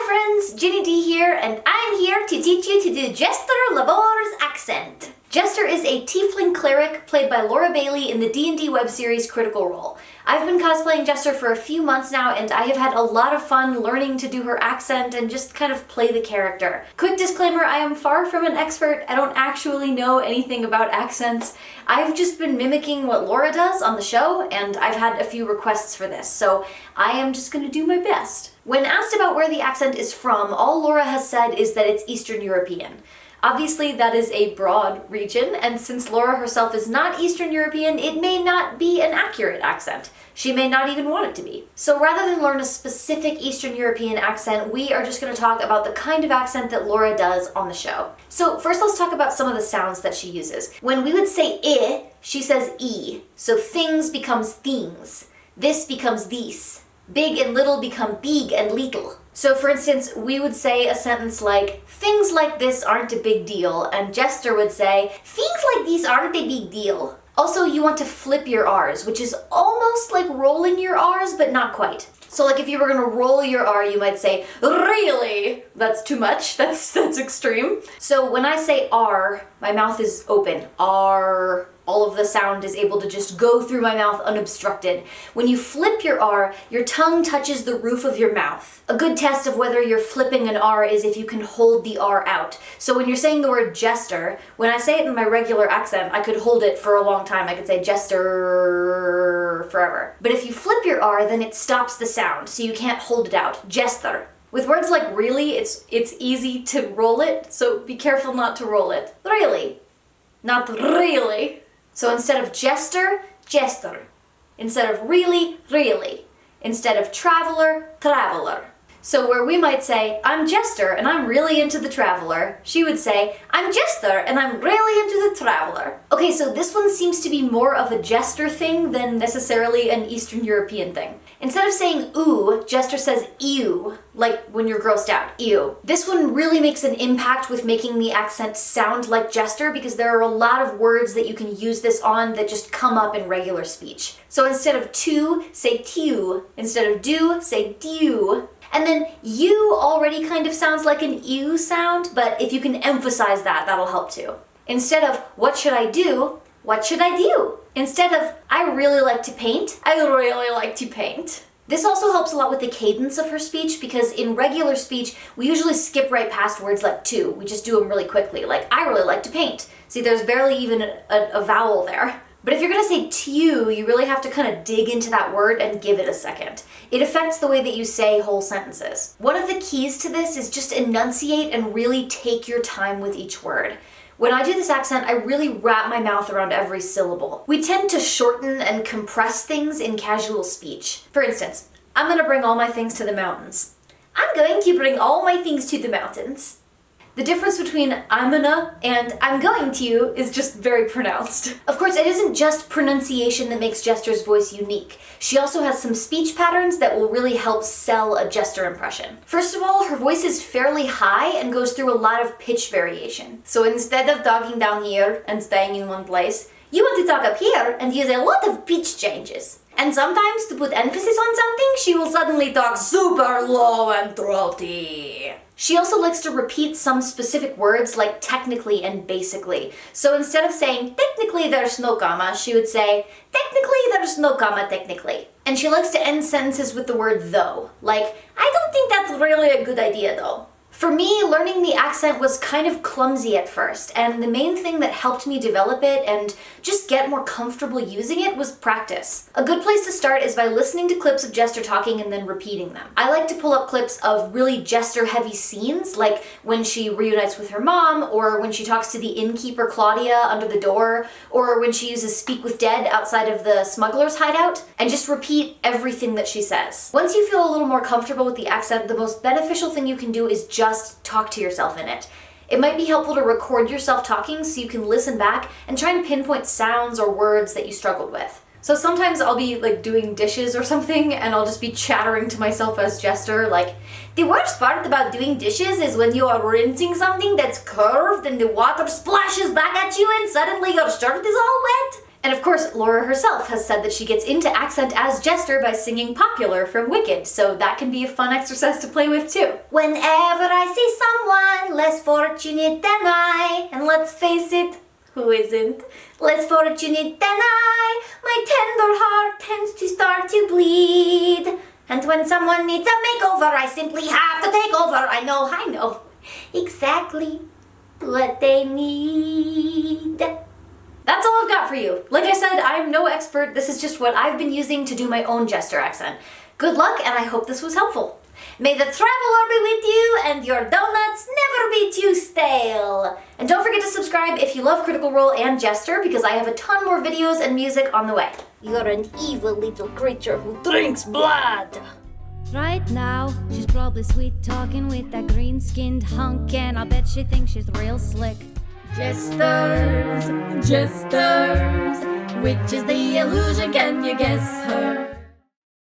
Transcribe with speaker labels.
Speaker 1: friends, Ginny D here, and I'm here to teach you to do Jester Lavor's accent. Jester is a tiefling cleric played by Laura Bailey in the D&D web series Critical Role. I've been cosplaying Jester for a few months now, and I have had a lot of fun learning to do her accent and just kind of play the character. Quick disclaimer, I am far from an expert. I don't actually know anything about accents. I've just been mimicking what Laura does on the show, and I've had a few requests for this, so I am just gonna do my best. When asked about where the accent is from, all Laura has said is that it's Eastern European. Obviously, that is a broad region, and since Laura herself is not Eastern European, it may not be an accurate accent. She may not even want it to be. So rather than learn a specific Eastern European accent, we are just going to talk about the kind of accent that Laura does on the show. So first let's talk about some of the sounds that she uses. When we would say I, she says E. So things becomes things. This becomes these. Big and little become big and little. So for instance, we would say a sentence like, things like this aren't a big deal, and Jester would say, things like these aren't a big deal. Also, you want to flip your R's, which is almost like rolling your R's, but not quite. So like if you were gonna roll your R, you might say, really? That's too much, that's extreme. So when I say R, my mouth is open, R. All of the sound is able to just go through my mouth unobstructed. When you flip your R, your tongue touches the roof of your mouth. A good test of whether you're flipping an R is if you can hold the R out. So when you're saying the word Jester, when I say it in my regular accent, I could hold it for a long time. I could say Jester forever. But if you flip your R, then it stops the sound, so you can't hold it out. Jester. With words like really, it's easy to roll it, so be careful not to roll it. Really. Not really. So instead of Jester, Jester. Instead of really, really. Instead of traveler, traveler. So where we might say, I'm Jester and I'm really into the traveler, she would say, I'm Jester and I'm really into the traveler. Okay, so this one seems to be more of a Jester thing than necessarily an Eastern European thing. Instead of saying ooh, Jester says ew, like when you're grossed out, ew. This one really makes an impact with making the accent sound like Jester because there are a lot of words that you can use this on that just come up in regular speech. So instead of to, say tew. Instead of do, say dew. And then you already kind of sounds like an ew sound, but if you can emphasize that, that'll help too. Instead of what should I do, what should I do? Instead of I really like to paint, I really like to paint. This also helps a lot with the cadence of her speech because in regular speech, we usually skip right past words like to. We just do them really quickly, like I really like to paint. See, there's barely even a vowel there. But if you're gonna say tew, you really have to kind of dig into that word and give it a second. It affects the way that you say whole sentences. One of the keys to this is just enunciate and really take your time with each word. When I do this accent, I really wrap my mouth around every syllable. We tend to shorten and compress things in casual speech. For instance, I'm gonna bring all my things to the mountains. I'm going to bring all my things to the mountains. The difference between I'm gonna and I'm going to is just very pronounced. Of course, it isn't just pronunciation that makes Jester's voice unique. She also has some speech patterns that will really help sell a Jester impression. First of all, her voice is fairly high and goes through a lot of pitch variation. So instead of talking down here and staying in one place, you want to talk up here and use a lot of pitch changes. And sometimes, to put emphasis on something, she will suddenly talk super low and throaty. She also likes to repeat some specific words like technically and basically. So instead of saying, technically there's no comma, she would say, technically there's no comma technically. And she likes to end sentences with the word though. Like, I don't think that's really a good idea though. For me, learning the accent was kind of clumsy at first, and the main thing that helped me develop it and just get more comfortable using it was practice. A good place to start is by listening to clips of Jester talking and then repeating them. I like to pull up clips of really Jester-heavy scenes, like when she reunites with her mom, or when she talks to the innkeeper Claudia under the door, or when she uses Speak with Dead outside of the smuggler's hideout, and just repeat everything that she says. Once you feel a little more comfortable with the accent, the most beneficial thing you can do is just talk to yourself in it. It might be helpful to record yourself talking so you can listen back and try and pinpoint sounds or words that you struggled with. So sometimes I'll be like doing dishes or something and I'll just be chattering to myself as Jester like, the worst part about doing dishes is when you are rinsing something that's curved and the water splashes back at you and suddenly your shirt is all wet. And of course, Laura herself has said that she gets into accent as Jester by singing Popular from Wicked, so that can be a fun exercise to play with too. Whenever I see someone less fortunate than I, and let's face it, who isn't? Less fortunate than I, my tender heart tends to start to bleed. And when someone needs a makeover, I simply have to take over. I know exactly what they need. That's all I've got for you. Like I said, I'm no expert. This is just what I've been using to do my own Jester accent. Good luck, and I hope this was helpful. May the traveler be with you, and your donuts never be too stale. And don't forget to subscribe if you love Critical Role and Jester, because I have a ton more videos and music on the way. You're an evil little creature who drinks blood.
Speaker 2: Right now, she's probably sweet-talking with that green-skinned hunk, and I bet she thinks she's real slick.
Speaker 3: Jesters, which is the illusion, can you guess her?